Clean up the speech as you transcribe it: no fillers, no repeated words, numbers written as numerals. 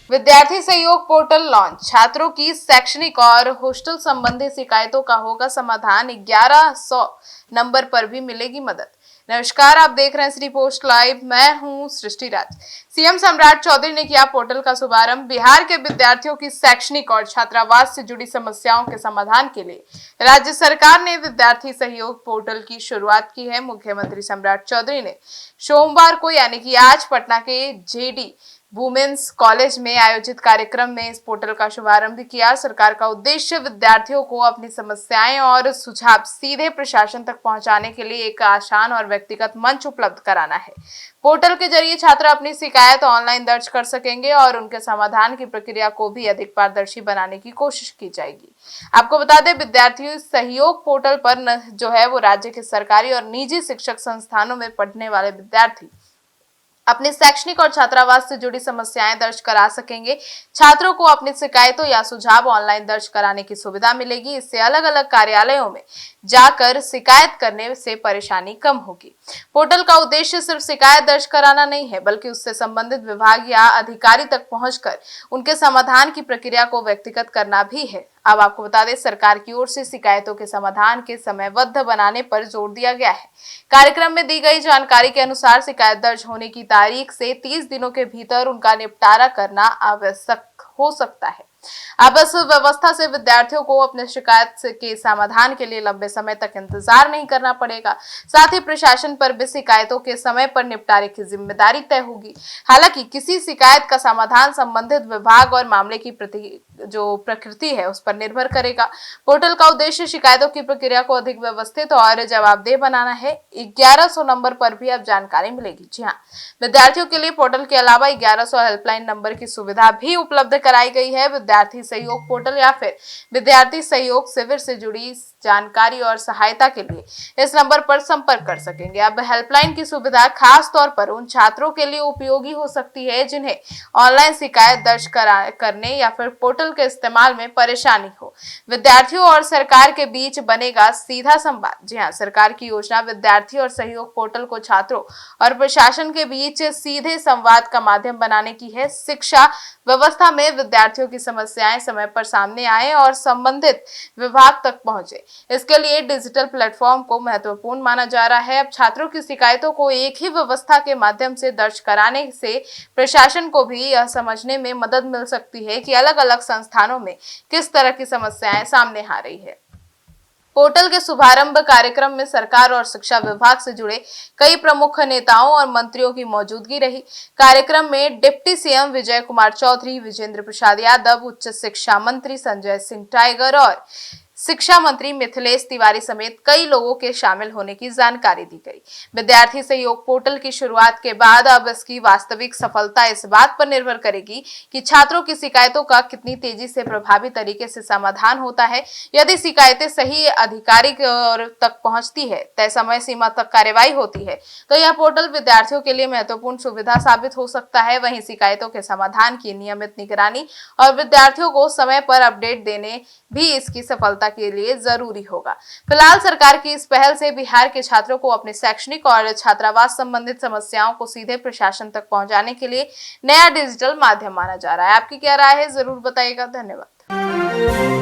विद्यार्थी सहयोग portal launch. छात्रों की शैक्षणिक और हॉस्टल संबंधी शिकायतों का होगा समाधान। 1100 नंबर पर भी मिलेगी मदद। नमस्कार, आप देख रहे हैं श्री पोस्ट लाइव। मैं हूं सृष्टि राज। सीएम सम्राट चौधरी ने किया पोर्टल का शुभारंभ। बिहार के विद्यार्थियों की शैक्षणिक और छात्रावास से जुड़ी समस्याओं के समाधान के लिए राज्य सरकार ने विद्यार्थी सहयोग पोर्टल की शुरुआत की है। मुख्यमंत्री सम्राट चौधरी ने सोमवार को यानी कि आज पटना के जेडी वुमेन्स कॉलेज में आयोजित कार्यक्रम में इस पोर्टल का शुभारंभ किया। सरकार का उद्देश्य विद्यार्थियों को अपनी समस्याएं और सुझाव सीधे प्रशासन तक पहुंचाने के लिए एक आसान और व्यक्तिगत मंच उपलब्ध कराना है। पोर्टल के जरिए छात्र अपनी शिकायत ऑनलाइन दर्ज कर सकेंगे और उनके समाधान की प्रक्रिया को भी अधिक पारदर्शी बनाने की कोशिश की जाएगी। आपको बता दें, विद्यार्थी सहयोग पोर्टल पर जो है वो राज्य के सरकारी और निजी शिक्षक संस्थानों में पढ़ने वाले विद्यार्थी अपनी शैक्षणिक और छात्रावास से जुड़ी समस्याएं दर्ज करा सकेंगे। छात्रों को अपनी शिकायतों या सुझाव ऑनलाइन दर्ज कराने की सुविधा मिलेगी। इससे अलग अलग कार्यालयों में जाकर शिकायत करने से परेशानी कम होगी। पोर्टल का उद्देश्य सिर्फ शिकायत दर्ज कराना नहीं है, बल्कि उससे संबंधित विभाग या अधिकारी तक पहुंचकर उनके समाधान की प्रक्रिया को व्यक्तिगत करना भी है। अब आपको बता दें, सरकार की ओर से शिकायतों के समाधान के समयबद्ध बनाने पर जोर दिया गया है। कार्यक्रम में दी गई जानकारी के अनुसार शिकायत दर्ज होने की तारीख से 30 दिनों के भीतर उनका निपटारा करना आवश्यक हो सकता है। अब इस व्यवस्था से विद्यार्थियों को अपने शिकायत के समाधान के लिए लंबे समय तक इंतजार नहीं करना पड़ेगा। साथ ही प्रशासन पर भी शिकायतों के समय पर निपटारे की जिम्मेदारी तय होगी। हालांकि किसी शिकायत का समाधान संबंधित विभाग और मामले की प्रकृति है उस पर निर्भर करेगा। पोर्टल का उद्देश्य शिकायतों की प्रक्रिया को अधिक व्यवस्थित और जवाबदेह बनाना है। 1100 नंबर पर भी अब जानकारी मिलेगी। जी हाँ, विद्यार्थियों के लिए पोर्टल के अलावा 1100 हेल्पलाइन नंबर की सुविधा भी उपलब्ध कराई गई है। विद्यार्थी सहयोग पोर्टल या फिर विद्यार्थी सहयोग शिविर से जुड़ी जानकारी और सहायता के लिए इस नंबर पर संपर्क कर सकेंगे। अब हेल्पलाइन की सुविधा खास तौर पर उन छात्रों के लिए उपयोगी हो सकती है जिन्हें ऑनलाइन शिकायत दर्ज करने या फिर पोर्टल के इस्तेमाल में परेशानी हो। विद्यार्थियों और सरकार के बीच बनेगा सीधा संवाद। जी हाँ, सरकार की योजना विद्यार्थी और सहयोग पोर्टल को छात्रों और प्रशासन के बीच सीधे संवाद का माध्यम बनाने की है। शिक्षा व्यवस्था में विद्यार्थियों की समस्याएं समय पर सामने आए और संबंधित विभाग तक पहुंचे, इसके लिए डिजिटल प्लेटफॉर्म को महत्वपूर्ण माना जा रहा है। अब छात्रों की शिकायतों को एक ही व्यवस्था के माध्यम से दर्ज कराने से प्रशासन को भी यह समझने में मदद मिल सकती है कि अलग अलग संस्थानों में किस तरह की समस्याएं सामने आ रही है। पोर्टल के शुभारंभ कार्यक्रम में सरकार और शिक्षा विभाग से जुड़े कई प्रमुख नेताओं और मंत्रियों की मौजूदगी रही। कार्यक्रम में डिप्टी सीएम विजय कुमार चौधरी, विजेंद्र प्रसाद यादव, उच्च शिक्षा मंत्री संजय सिंह टाइगर और शिक्षा मंत्री मिथिलेश तिवारी समेत कई लोगों के शामिल होने की जानकारी दी गई। विद्यार्थी सहयोग पोर्टल की शुरुआत के बाद अब इसकी वास्तविक सफलता इस बात पर निर्भर करेगी कि छात्रों की शिकायतों का कितनी तेजी से प्रभावी तरीके से समाधान होता है। यदि शिकायतें सही अधिकारी तक पहुंचती है, तय समय सीमा तक कार्रवाई होती है, तो यह पोर्टल विद्यार्थियों के लिए महत्वपूर्ण सुविधा साबित हो सकता है। वहीं शिकायतों के समाधान की नियमित निगरानी और विद्यार्थियों को समय पर अपडेट देने भी इसकी सफलता के लिए जरूरी होगा। फिलहाल सरकार की इस पहल से बिहार के छात्रों को अपने शैक्षणिक और छात्रावास संबंधित समस्याओं को सीधे प्रशासन तक पहुंचाने के लिए नया डिजिटल माध्यम माना जा रहा है। आपकी क्या राय है, जरूर बताइएगा। धन्यवाद।